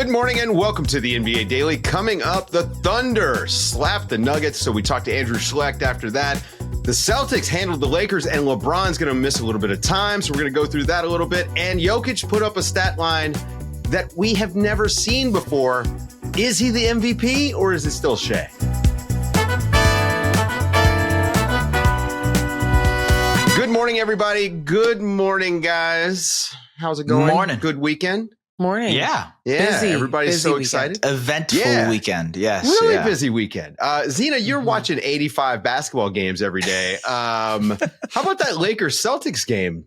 Good morning and welcome to the NBA Daily. Coming up, the Thunder slapped the Nuggets, so we talked to Andrew Schlecht after that. The Celtics handled the Lakers, and LeBron's going to miss a little bit of time, so we're going to go through that a little bit. And Jokic put up a stat line that we have never seen before. Is he the MVP, or is it still Shai? Good morning, everybody. Good morning, guys. How's it going? Morning. Good weekend? Morning. Yeah. Busy. Everybody's so weekend. excited. Eventful weekend. Yes. Really busy weekend. Zena, you're watching 85 basketball games every day. How about that Lakers Celtics game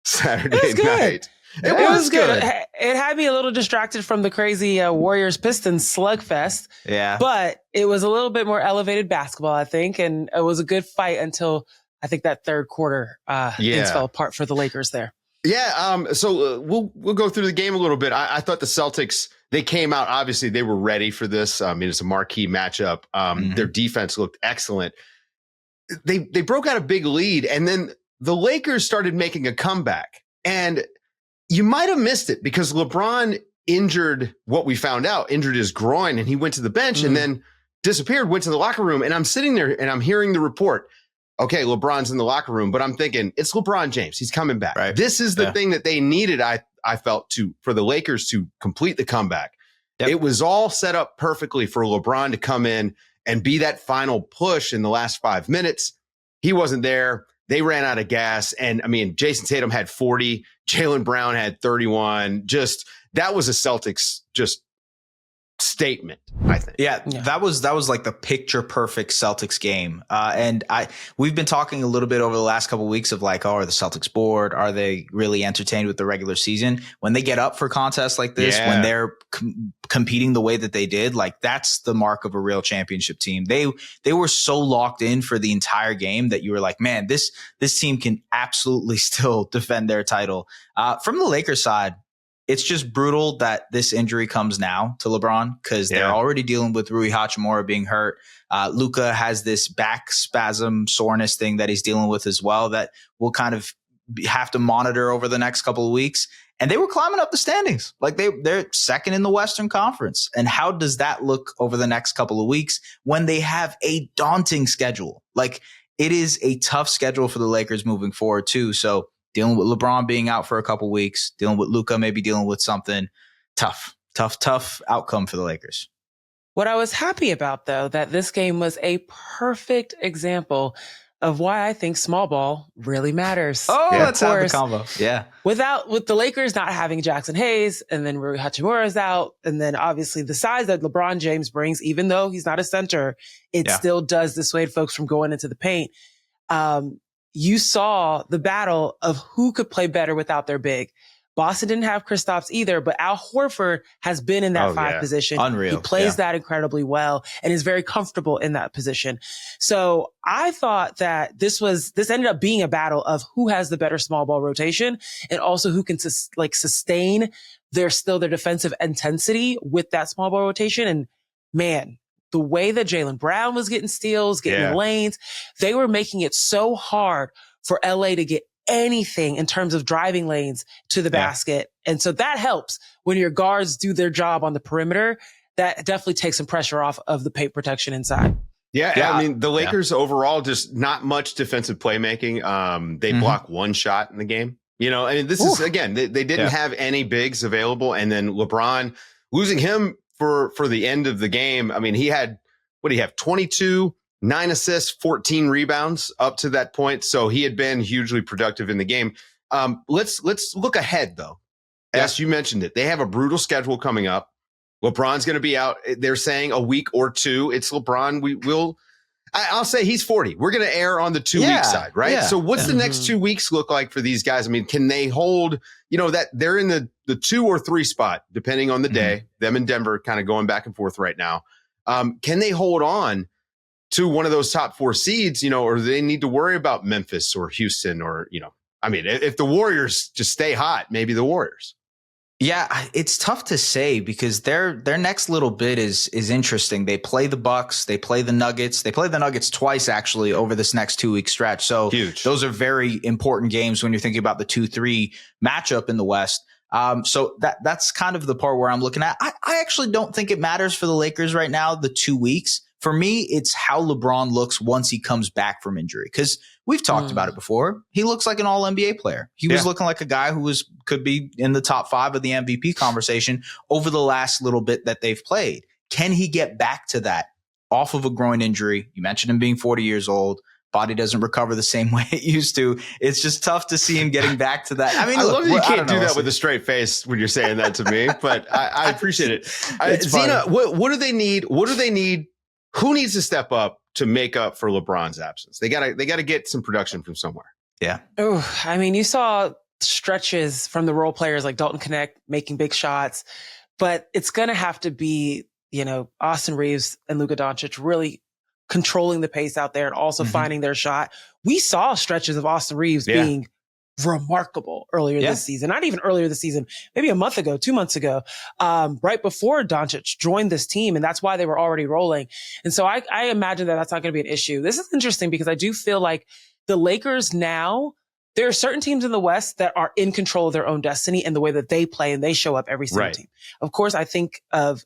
Saturday night? It was good. It had me a little distracted from the crazy Warriors Pistons slugfest. Yeah. But it was a little bit more elevated basketball, I think. And it was a good fight until I think that third quarter things fell apart for the Lakers there. Yeah, so we'll go through the game a little bit. I thought the Celtics, they came out, obviously they were ready for this. I mean, it's a marquee matchup. Their defense looked excellent. They broke out a big lead, and then the Lakers started making a comeback. And you might have missed it because LeBron injured his groin, and he went to the bench and then disappeared, went to the locker room. And I'm sitting there and I'm hearing the report. Okay, LeBron's in the locker room, but I'm thinking it's LeBron James. He's coming back. Right. This is the thing that they needed, I felt, for the Lakers to complete the comeback. Yep. It was all set up perfectly for LeBron to come in and be that final push in the last 5 minutes. He wasn't there. They ran out of gas. And I mean, Jason Tatum had 40. Jaylen Brown had 31. That was a Celtics statement, I think. Yeah, that was like the picture perfect Celtics game. And we've been talking a little bit over the last couple of weeks of like, are the Celtics bored? Are they really entertained with the regular season? When they get up for contests like this, when they're competing the way that they did, like that's the mark of a real championship team. They were so locked in for the entire game that you were like, man, this team can absolutely still defend their title. From the Lakers side, it's just brutal that this injury comes now to LeBron because they're already dealing with Rui Hachimura being hurt. Luka has this back spasm soreness thing that he's dealing with as well that we'll kind of have to monitor over the next couple of weeks. And they were climbing up the standings. Like they're second in the Western Conference. And how does that look over the next couple of weeks when they have a daunting schedule? Like it is a tough schedule for the Lakers moving forward too. So dealing with LeBron being out for a couple weeks, dealing with Luka maybe dealing with something tough outcome for the Lakers. What I was happy about, though, that this game was a perfect example of why I think small ball really matters. Oh, let's have the combo. Yeah. With the Lakers not having Jackson Hayes and then Rui Hachimura is out. And then obviously the size that LeBron James brings, even though he's not a center, it still does dissuade folks from going into the paint. You saw the battle of who could play better without their big. Boston didn't have Kristaps either, but Al Horford has been in that five position. Unreal. He plays that incredibly well and is very comfortable in that position. So I thought that this ended up being a battle of who has the better small ball rotation and also who can sustain their defensive intensity with that small ball rotation. And man, the way that Jaylen Brown was getting steals, getting lanes, they were making it so hard for LA to get anything in terms of driving lanes to the basket. And so that helps when your guards do their job on the perimeter. That definitely takes some pressure off of the paint protection inside. Yeah. I mean, the Lakers overall, just not much defensive playmaking. They blocked one shot in the game. You know, I mean, this is, again, they didn't have any bigs available. And then LeBron, losing him for the end of the game. I mean, he had, 22, 9 assists, 14 rebounds up to that point. So he had been hugely productive in the game. Let's look ahead, though. As you mentioned it, they have a brutal schedule coming up. LeBron's going to be out. They're saying a week or two. It's LeBron. I'll say he's 40. We're going to err on the 2 week side, right? Yeah. So what's the next 2 weeks look like for these guys? I mean, can they hold, that they're in the 2 or 3 spot, depending on the day, them and Denver kind of going back and forth right now. Can they hold on to one of those top 4 seeds, or do they need to worry about Memphis or Houston or, I mean, if the Warriors just stay hot, maybe the Warriors. Yeah, it's tough to say because their next little bit is interesting. They play the Bucks, they play the Nuggets. They play the Nuggets twice actually over this next 2 week stretch. So huge. Those are very important games when you're thinking about the 2-3 matchup in the West. So that's kind of the part where I'm looking at. I actually don't think it matters for the Lakers right now, the 2 weeks. For me, it's how LeBron looks once he comes back from injury. Because we've talked about it before. He looks like an all NBA player. He was looking like a guy who could be in the top 5 of the MVP conversation over the last little bit that they've played. Can he get back to that off of a groin injury? You mentioned him being 40 years old. Body doesn't recover the same way it used to. It's just tough to see him getting back to that. I mean, I love that you can't do that Austin. with a straight face when you're saying that to me, but I appreciate it. Zena, what do they need? What do they need? Who needs to step up to make up for LeBron's absence? They gotta get some production from somewhere. Yeah. Oh, I mean, you saw stretches from the role players like Dalton Connect making big shots, but it's going to have to be, Austin Reeves and Luka Doncic really controlling the pace out there and also finding their shot. We saw stretches of Austin Reeves being remarkable earlier this season, not even earlier this season, maybe a month ago, 2 months ago, right before Doncic joined this team. And that's why they were already rolling. And so I imagine that that's not going to be an issue. This is interesting because I do feel like the Lakers now, there are certain teams in the West that are in control of their own destiny and the way that they play and they show up every single team. Of course, I think of,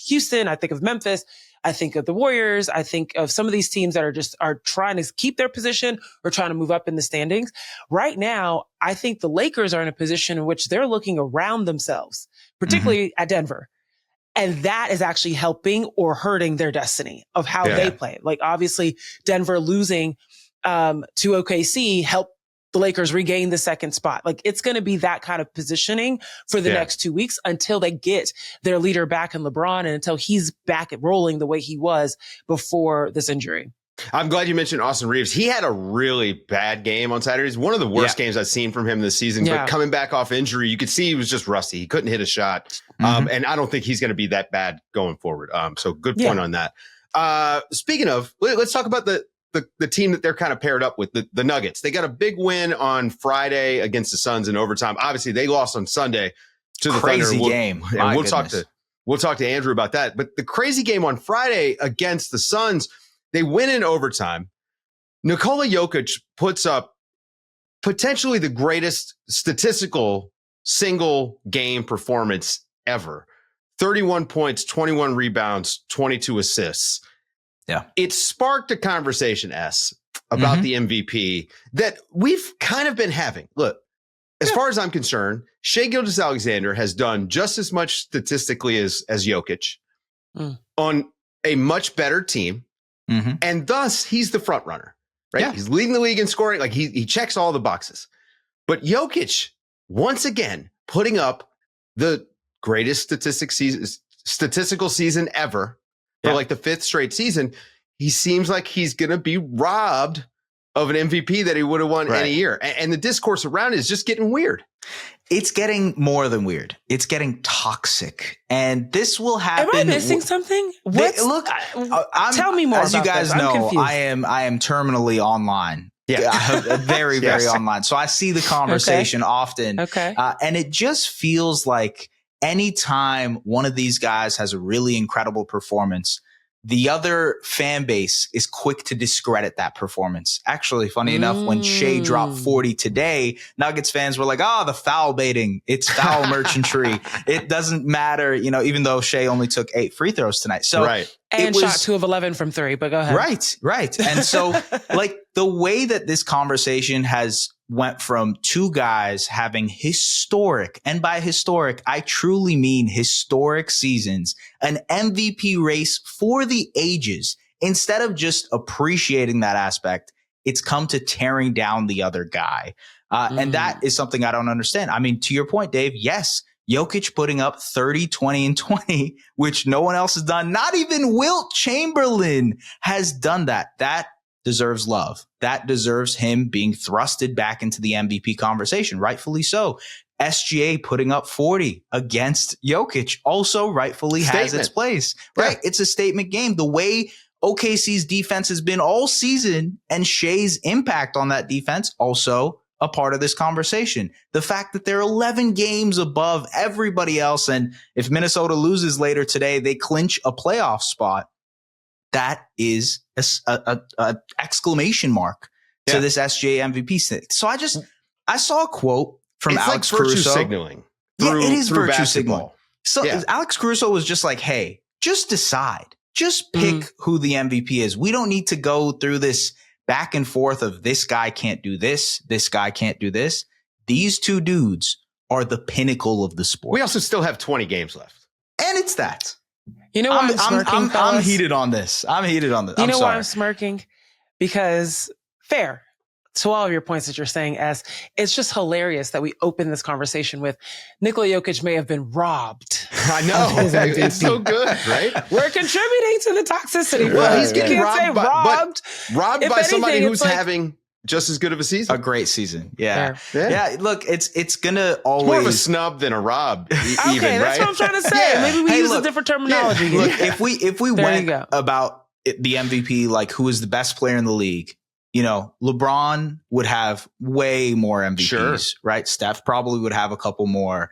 Houston, I think of Memphis, I think of the Warriors. I think of some of these teams that are trying to keep their position or trying to move up in the standings. Right now, I think the Lakers are in a position in which they're looking around themselves, particularly at Denver. And that is actually helping or hurting their destiny of how they play. Like obviously Denver losing to OKC helped the Lakers regain the second spot. Like it's going to be that kind of positioning for the next 2 weeks until they get their leader back in LeBron and until he's back at rolling the way he was before this injury. I'm glad you mentioned Austin Reeves. He had a really bad game on Saturday. It's one of the worst games I've seen from him this season. But coming back off injury, you could see he was just rusty. He couldn't hit a shot. And I don't think he's going to be that bad going forward. So good point on that. Speaking of, let's talk about the team that they're kind of paired up with, the Nuggets. They got a big win on Friday against the Suns in overtime. Obviously, they lost on Sunday to the Thunder. Crazy game. And we'll talk to Andrew about that. But the crazy game on Friday against the Suns, they win in overtime. Nikola Jokic puts up potentially the greatest statistical single game performance ever. 31 points, 21 rebounds, 22 assists. Yeah. It sparked a conversation, about the MVP that we've kind of been having. Look, as far as I'm concerned, Shai Gilgeous-Alexander has done just as much statistically as Jokic on a much better team. And thus he's the front runner, right? Yeah. He's leading the league in scoring. Like he checks all the boxes. But Jokic, once again, putting up the greatest statistical season ever. For like the 5th straight season, he seems like he's going to be robbed of an MVP that he would have won any year. And the discourse around it is just getting weird. It's getting more than weird. It's getting toxic. And this will happen. Am I missing something? Tell me more. As you guys know, I am terminally online. Very, very online. So I see the conversation often. And it just feels like anytime one of these guys has a really incredible performance, the other fan base is quick to discredit that performance. Actually, funny enough, when Shai dropped 40 today, Nuggets fans were like, the foul baiting. It's foul merchantry. It doesn't matter, even though Shai only took 8 free throws tonight. So and shot 2 of 11 from 3, but go ahead. Right. And so like the way that this conversation has went from 2 guys having historic, and by historic, I truly mean historic seasons, an MVP race for the ages. Instead of just appreciating that aspect, it's come to tearing down the other guy. And that is something I don't understand. I mean, to your point, Dave, yes, Jokic putting up 30, 20, and 20, which no one else has done. Not even Wilt Chamberlain has done that. That deserves love. That deserves him being thrusted back into the MVP conversation, rightfully so. SGA putting up 40 against Jokic also rightfully has its place. Right? It's a statement game. The way OKC's defense has been all season and Shai's impact on that defense also a part of this conversation. The fact that they're 11 games above everybody else, and if Minnesota loses later today, they clinch a playoff spot. That is a exclamation mark to this SGA MVP. So I saw a quote from Alex Caruso. Signaling. through, it is through virtue basketball. signaling. So Alex Caruso was just like, hey, just decide. Just pick who the MVP is. We don't need to go through this back and forth of this guy can't do this guy can't do this. These two dudes are the pinnacle of the sport. We also still have 20 games left. And it's that. You know why I'm smirking, I'm heated on this. You know why I'm smirking? Because fair to all of your points that you're saying, as it's just hilarious that we open this conversation with Nikola Jokic may have been robbed. I know. It's so good, right? We're contributing to the toxicity. Well, he's getting robbed by somebody who's like, having just as good of a season. A great season. Yeah. Look, it's gonna always more of a snub than a rob. Okay, that's what I'm trying to say. Maybe we use a different terminology. Yeah. Look, if we went about the MVP, like who is the best player in the league, you know, LeBron would have way more MVPs, right? Steph probably would have a couple more.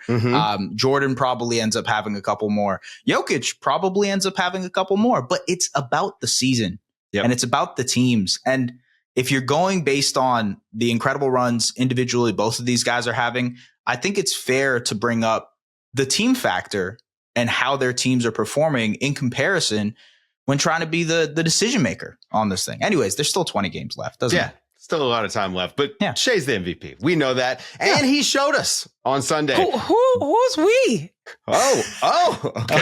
Jordan probably ends up having a couple more. Jokic probably ends up having a couple more. But it's about the season and it's about the teams. And if you're going based on the incredible runs individually both of these guys are having, I think it's fair to bring up the team factor and how their teams are performing in comparison when trying to be the decision maker on this thing. Anyways, there's still 20 games left, doesn't it? Still a lot of time left, but Shai's the MVP. We know that. And he showed us on Sunday. Who's we? Oh, okay.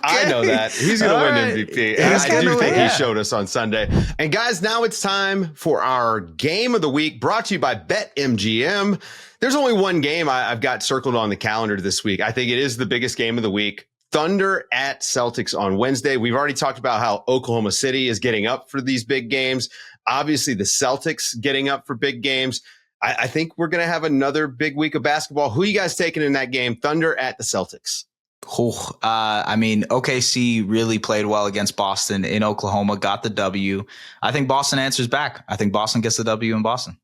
I know that. He's going to win MVP. And I do think he showed us on Sunday. And guys, now it's time for our game of the week, brought to you by BetMGM. There's only one game I've got circled on the calendar this week. I think it is the biggest game of the week. Thunder at Celtics on Wednesday. We've already talked about how Oklahoma City is getting up for these big games. Obviously, the Celtics getting up for big games. I think we're going to have another big week of basketball. Who are you guys taking in that game? Thunder at the Celtics. I mean, OKC really played well against Boston in Oklahoma, got the W. I think Boston answers back. I think Boston gets the W in Boston.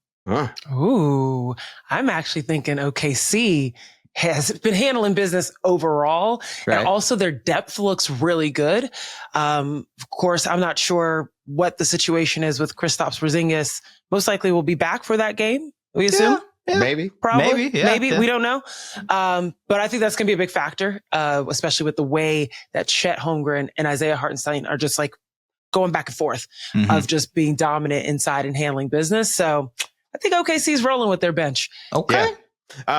Ooh, I'm actually thinking OKC has been handling business overall. Right. And also their depth looks really good. Of course, I'm not sure what the situation is with Kristaps Porzingis. Most likely will be back for that game, we assume. Yeah. Maybe. Probably. Maybe. We don't know. But I think that's going to be a big factor, especially with the way that Chet Holmgren and Isaiah Hartenstein are just like going back and forth of just being dominant inside and handling business. So I think OKC's rolling with their bench. Okay. Yeah.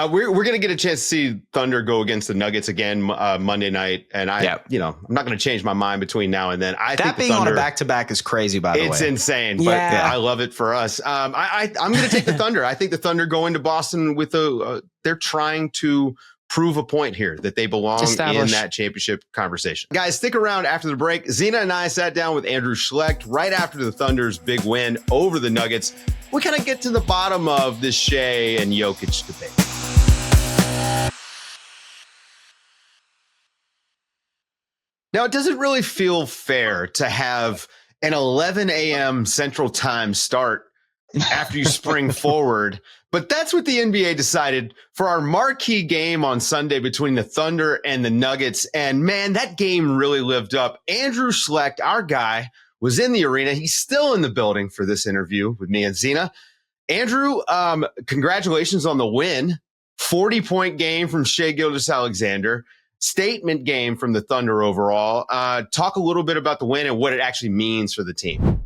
We're going to get a chance to see Thunder go against the Nuggets again Monday night. And I'm not going to change my mind between now and then. I think being Thunder, on a back-to-back is crazy, by the way. It's insane, but I love it for us. I'm going to take the Thunder. I think the Thunder go into Boston with they're trying to prove a point here that they belong in that championship conversation. Guys, stick around after the break. Zena and I sat down with Andrew Schlecht right after the Thunder's big win over the Nuggets. We kind of get to the bottom of this Shai and Jokic debate. Now, it doesn't really feel fair to have an 11 a.m. Central Time start after you spring forward. But that's what the NBA decided for our marquee game on Sunday between the Thunder and the Nuggets. And man, that game really lived up. Andrew Schlecht, our guy, was in the arena. He's still in the building for this interview with me and Zena. Andrew, congratulations on the win. 40-point game from Shai Gilgeous-Alexander. Statement game from the Thunder overall. Talk a little bit about the win and what it actually means for the team.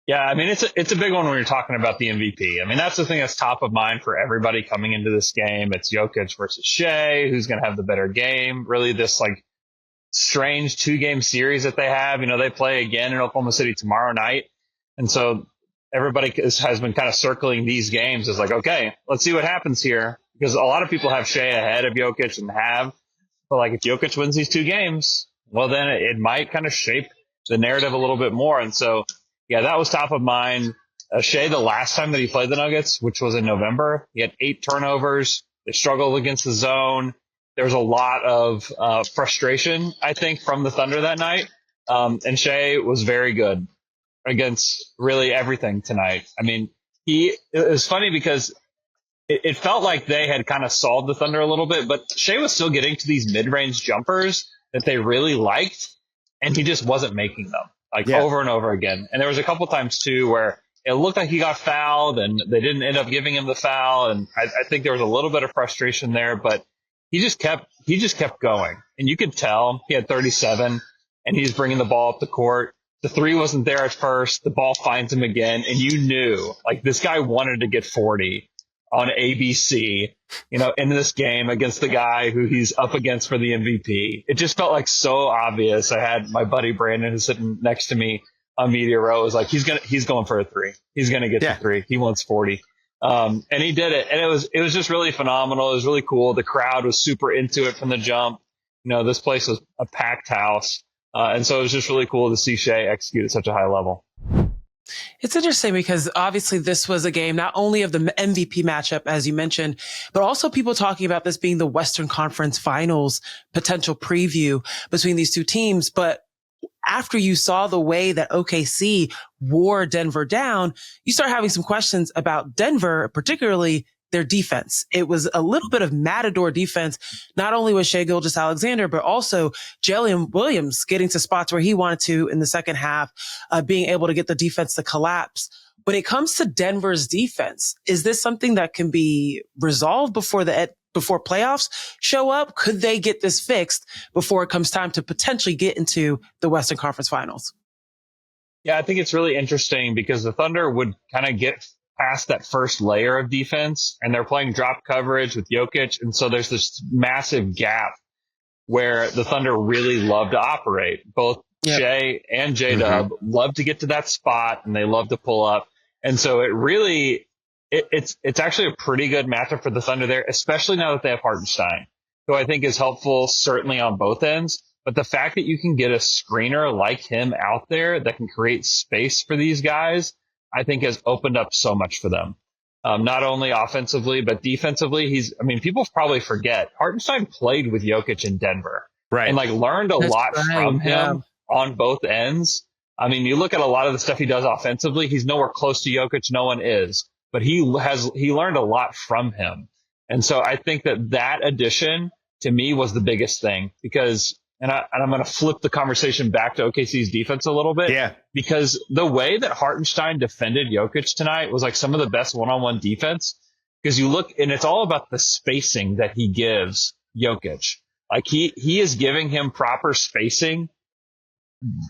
Yeah, I mean, it's a big one when you're talking about the MVP. I mean, that's the thing that's top of mind for everybody coming into this game. It's Jokic versus Shai, who's going to have the better game. Really, this like strange 2-game series that they have. You know, they play again in Oklahoma City tomorrow night, and so everybody has been kind of circling these games as like, okay, let's see what happens here, because a lot of people have Shai ahead of Jokic but like if Jokic wins these 2 games, well, then it might kind of shape the narrative a little bit more, and so. Yeah, that was top of mind. Shai, the last time that he played the Nuggets, which was in November, he had 8 turnovers. They struggled against the zone. There was a lot of frustration, I think, from the Thunder that night. And Shai was very good against really everything tonight. I mean, it was funny because it felt like they had kind of solved the Thunder a little bit, but Shai was still getting to these mid-range jumpers that they really liked, and he just wasn't making them. Over and over again. And there was a couple times, too, where it looked like he got fouled, and they didn't end up giving him the foul. And I think there was a little bit of frustration there, but he just kept going. And you could tell he had 37, and he's bringing the ball up the court. The three wasn't there at first. The ball finds him again, and you knew, like, this guy wanted to get 40 on ABC, in this game against the guy who he's up against for the MVP. It just felt like so obvious. I had my buddy Brandon, who's sitting next to me on media row, was like, he's going for a three. He's going to get the three. He wants 40. And he did it. And it was just really phenomenal. It was really cool. The crowd was super into it from the jump. This place was a packed house. And so it was just really cool to see Shai execute at such a high level. It's interesting because obviously this was a game not only of the MVP matchup, as you mentioned, but also people talking about this being the Western Conference Finals potential preview between these two teams. But after you saw the way that OKC wore Denver down, you start having some questions about Denver, particularly their defense. It was a little bit of matador defense, not only with Shai Gilgeous-Alexander, but also Jalen Williams getting to spots where he wanted to in the second half, being able to get the defense to collapse. When it comes to Denver's defense, is this something that can be resolved before playoffs show up? Could they get this fixed before it comes time to potentially get into the Western Conference Finals? Yeah, I think it's really interesting because the Thunder would kind of get past that first layer of defense, and they're playing drop coverage with Jokic. And so there's this massive gap where the Thunder really love to operate. Both Shai and J-Dub love to get to that spot, and they love to pull up. And so it's actually a pretty good matchup for the Thunder there, especially now that they have Hartenstein, who I think is helpful certainly on both ends. But the fact that you can get a screener like him out there that can create space for these guys, I think has opened up so much for them. Not only offensively, but defensively. People probably forget Hartenstein played with Jokic in Denver, right? And learned a lot from him on both ends. You look at a lot of the stuff he does offensively, he's nowhere close to Jokic. No one is, but he learned a lot from him. And so I think that addition to me was the biggest thing because, and I'm going to flip the conversation back to OKC's defense a little bit. Yeah. Because the way that Hartenstein defended Jokic tonight was like some of the best one-on-one defense. Because you look, and it's all about the spacing that he gives Jokic. Like he is giving him proper spacing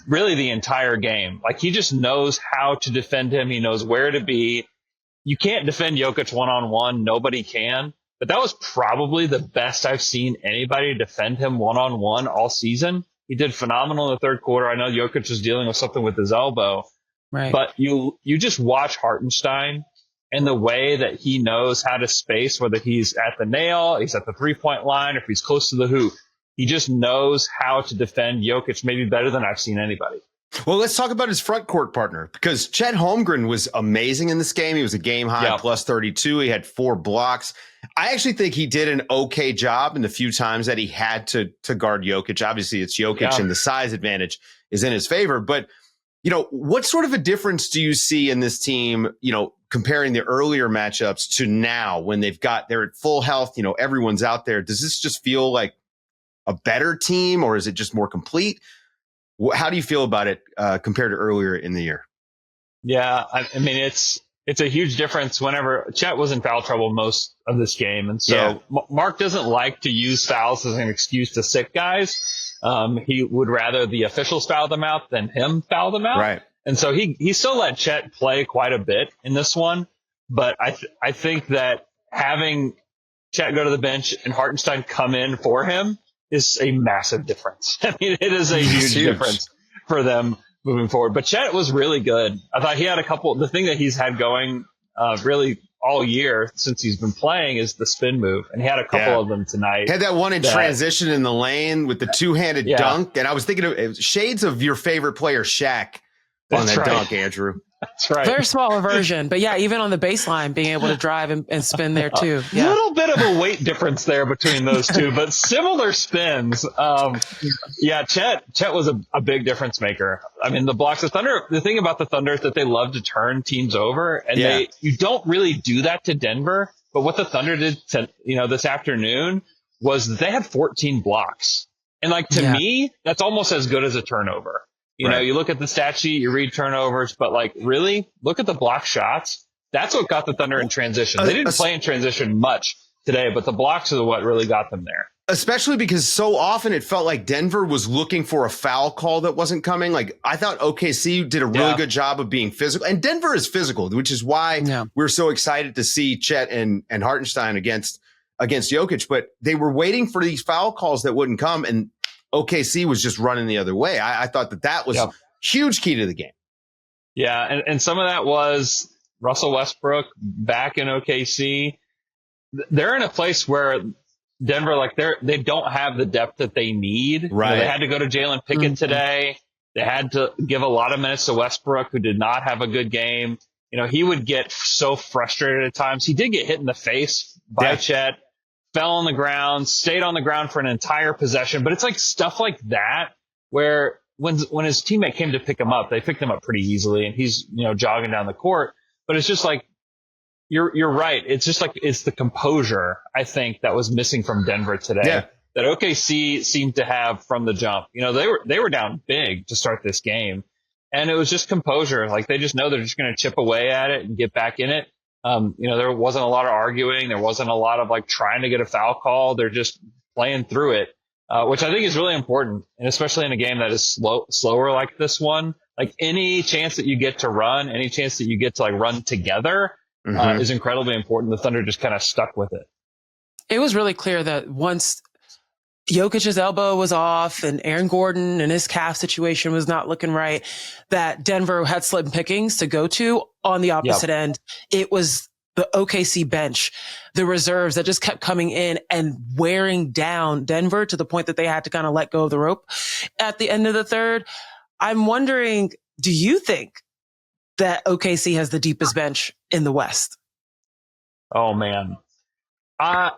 really the entire game. Like he just knows how to defend him. He knows where to be. You can't defend Jokic one-on-one. Nobody can. But that was probably the best I've seen anybody defend him one-on-one all season. He did phenomenal in the third quarter. I know Jokic was dealing with something with his elbow. Right. But you just watch Hartenstein and the way that he knows how to space, whether he's at the nail, he's at the three-point line, or if he's close to the hoop. He just knows how to defend Jokic maybe better than I've seen anybody. Well, let's talk about his front court partner because Chet Holmgren was amazing in this game. He was a game high plus 32. He had 4 blocks. I actually think he did an okay job in the few times that he had to guard Jokic. Obviously, it's Jokic and the size advantage is in his favor. But, what sort of a difference do you see in this team, comparing the earlier matchups to now when they're at full health, everyone's out there? Does this just feel like a better team or is it just more complete? How do you feel about it compared to earlier in the year? Yeah, it's a huge difference whenever Chet was in foul trouble most of this game. And so Mark doesn't like to use fouls as an excuse to sit guys. He would rather the officials foul them out than him foul them out. Right. And so he still let Chet play quite a bit in this one. But I think that having Chet go to the bench and Hartenstein come in for him is a massive difference. It is a huge difference for them moving forward. But Chet was really good. I thought he had the thing that he's had going really all year since he's been playing is the spin move. And he had a couple of them tonight. He had that one in transition in the lane with the two-handed dunk. And I was thinking of shades of your favorite player, Shaq, on that dunk, Andrew. That's right. Very smaller version. But even on the baseline, being able to drive and spin there too. A little bit of a weight difference there between those two, but similar spins. Chet was a big difference maker. The blocks, the thing about the Thunder is that they love to turn teams over, and you don't really do that to Denver. But what the Thunder did this afternoon was they had 14 blocks. And to me, that's almost as good as a turnover. You know, you look at the stat sheet, you read turnovers, but like really look at the block shots. That's what got the Thunder in transition. They didn't play in transition much today, but the blocks are what really got them there. Especially because so often it felt like Denver was looking for a foul call that wasn't coming. Like I thought OKC did a really good job of being physical, and Denver is physical, which is why we're so excited to see Chet and Hartenstein against Jokic. But they were waiting for these foul calls that wouldn't come, and OKC was just running the other way. I thought that was huge key to the game. Yeah, and some of that was Russell Westbrook back in OKC. They're in a place where Denver, like they don't have the depth that they need. Right. You know, they had to go to Jalen Pickett today. They had to give a lot of minutes to Westbrook, who did not have a good game. You know, he would get so frustrated at times. He did get hit in the face by Chet, fell on the ground, stayed on the ground for an entire possession. But it's like stuff like that where when his teammate came to pick him up, they picked him up pretty easily, and he's, you know, jogging down the court. But it's just like, You're right. It's just like it's the composure, I think, that was missing from Denver today that OKC seemed to have from the jump. You know, they were down big to start this game, and it was just composure. Like they just know they're just going to chip away at it and get back in it. You know, there wasn't a lot of arguing. There wasn't a lot of like trying to get a foul call. They're just playing through it, which I think is really important, and especially in a game that is slower like this one. Like any chance that you get to run, any chance that you get to like run together. Is incredibly important. The Thunder just kind of stuck with it. It was really clear that once Jokic's elbow was off and Aaron Gordon and his calf situation was not looking right, that Denver had slim pickings to go to on the opposite end. It was the OKC bench, the reserves that just kept coming in and wearing down Denver to the point that they had to kind of let go of the rope at the end of the third. I'm wondering, do you think that OKC has the deepest bench in the West? Oh man, I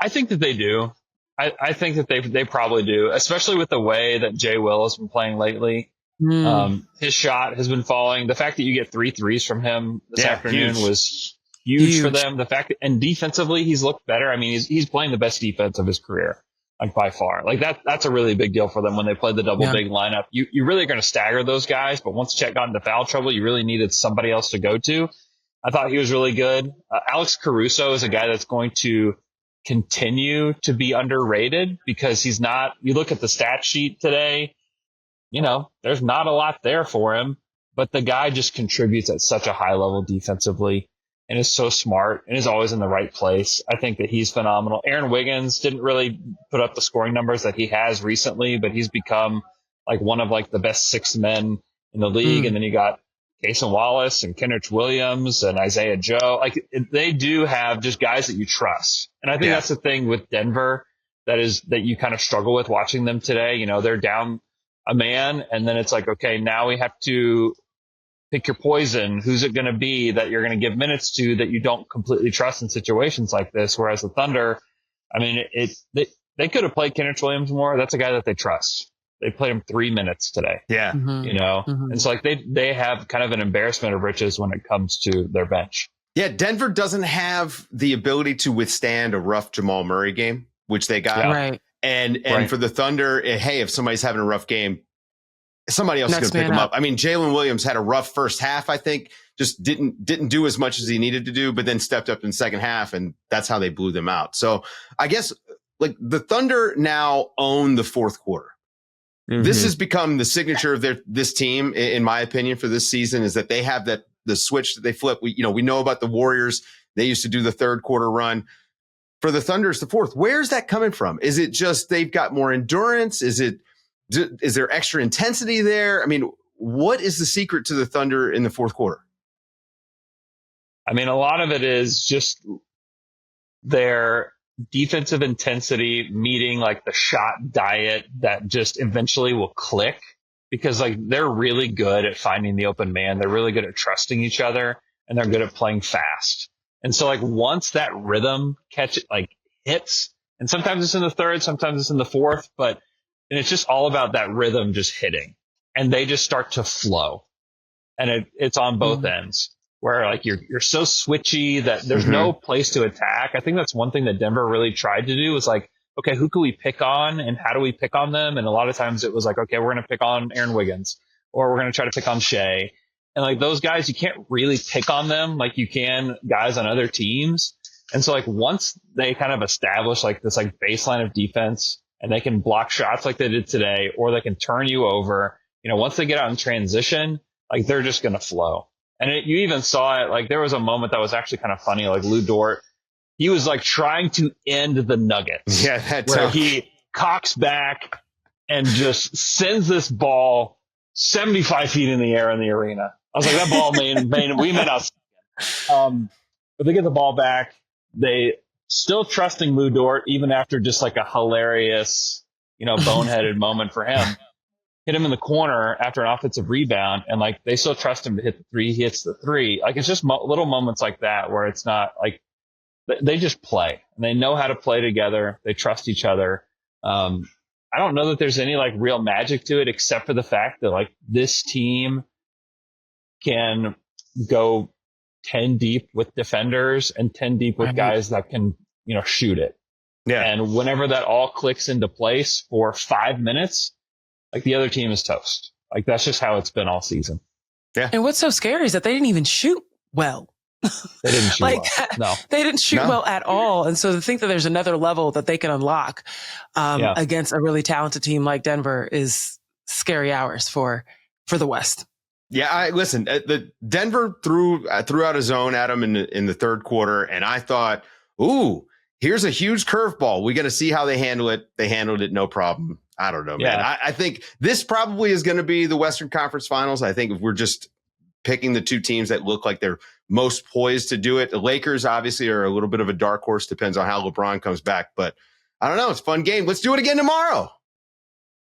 think that they do. I think that they probably do, especially with the way that Jay Will has been playing lately. His shot has been falling. The fact that you get 3 threes from him this afternoon was huge for them. The fact that, and defensively he's looked better. I mean, he's playing the best defense of his career. Like by far, like that's a really big deal for them when they play the double big lineup. You really are going to stagger those guys, but once Chet got into foul trouble, you really needed somebody else to go to. I thought he was really good. Alex Caruso is a guy that's going to continue to be underrated because he's not. You look at the stat sheet today, you know, there's not a lot there for him, but the guy just contributes at such a high level defensively. And is so smart and is always in the right place. I think that he's phenomenal. Aaron Wiggins didn't really put up the scoring numbers that he has recently, but he's become like one of like the best 6 men in the league. And then you got Jason Wallace and Kenrich Williams and Isaiah Joe. Like they do have just guys that you trust. And I think that's the thing with Denver that you kind of struggle with watching them today. You know, they're down a man and then it's like, okay, now we have to pick your poison. Who's it going to be that you're going to give minutes to that you don't completely trust in situations like this? Whereas the Thunder, I mean, they could have played Kenrich Williams more. That's a guy that they trust. They played him 3 minutes today. Yeah. You know, and so like they have kind of an embarrassment of riches when it comes to their bench. Yeah. Denver doesn't have the ability to withstand a rough Jamal Murray game, which they got. Right. And for the Thunder, hey, if somebody's having a rough game, somebody else is going to pick him up. I mean, Jalen Williams had a rough first half, I think, just didn't do as much as he needed to do, but then stepped up in the second half, and that's how they blew them out. So I guess like the Thunder now own the fourth quarter. This has become the signature of this team, in my opinion, for this season, is that they have the switch that they flip. We know about the Warriors. They used to do the third quarter run. For the Thunder, it's the fourth. Where's that coming from? Is it just they've got more endurance? Is there extra intensity there? I mean, what is the secret to the Thunder in the fourth quarter? I mean, a lot of it is just their defensive intensity meeting like the shot diet that just eventually will click, because like they're really good at finding the open man. They're really good at trusting each other, and they're good at playing fast. And so like once that rhythm hits, and sometimes it's in the third, sometimes it's in the fourth, but and it's just all about that rhythm just hitting, and they just start to flow, and it's on both ends where like you're so switchy that there's no place to attack. I think that's one thing that Denver really tried to do, was like okay, who can we pick on and how do we pick on them? And a lot of times it was like, okay, we're going to pick on Aaron Wiggins, or we're going to try to pick on Shai. And like those guys, you can't really pick on them like you can guys on other teams. And so like once they kind of establish like this like baseline of defense and they can block shots like they did today, or they can turn you over, once they get out in transition, like they're just going to flow. And you even saw it, like there was a moment that was actually kind of funny, like Lou Dort, he was like trying to end the Nuggets. Yeah, that's where he cocks back and just sends this ball 75 feet in the air in the arena. I was like, that ball we may not. But they get the ball back. They still trusting Lou Dort, even after just like a hilarious, boneheaded moment for him. Hit him in the corner after an offensive rebound, and like they still trust him to hit the three. He hits the three. Like it's just little moments like that where it's not like they just play and they know how to play together. They trust each other. I don't know that there's any like real magic to it, except for the fact that like this team can go 10 deep with defenders and 10 deep with guys that can, shoot it. Yeah. And whenever that all clicks into place for 5 minutes, like the other team is toast. Like that's just how it's been all season. Yeah. And what's so scary is that they didn't even shoot well. They didn't shoot well. No. They didn't shoot well at all. And so to think that there's another level that they can unlock against a really talented team like Denver is scary hours for the West. Yeah, listen, the Denver threw out a zone at him in the third quarter, and I thought, ooh, here's a huge curveball. We got to see how they handle it. They handled it no problem. I don't know, man. I think this probably is going to be the Western Conference Finals. I think if we're just picking the two teams that look like they're most poised to do it. The Lakers obviously are a little bit of a dark horse. Depends on how LeBron comes back, but I don't know. It's a fun game. Let's do it again tomorrow.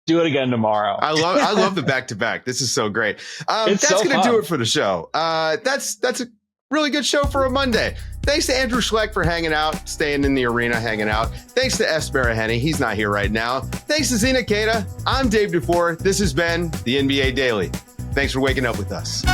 Do it again tomorrow. I love the back-to-back. This is so great. That's going to do it for the show. That's a really good show for a Monday. Thanks to Andrew Schlecht for hanging out, staying in the arena, hanging out. Thanks to Es Baraheni. He's not here right now. Thanks to Zena Keita. I'm Dave DuFour. This has been the NBA Daily. Thanks for waking up with us.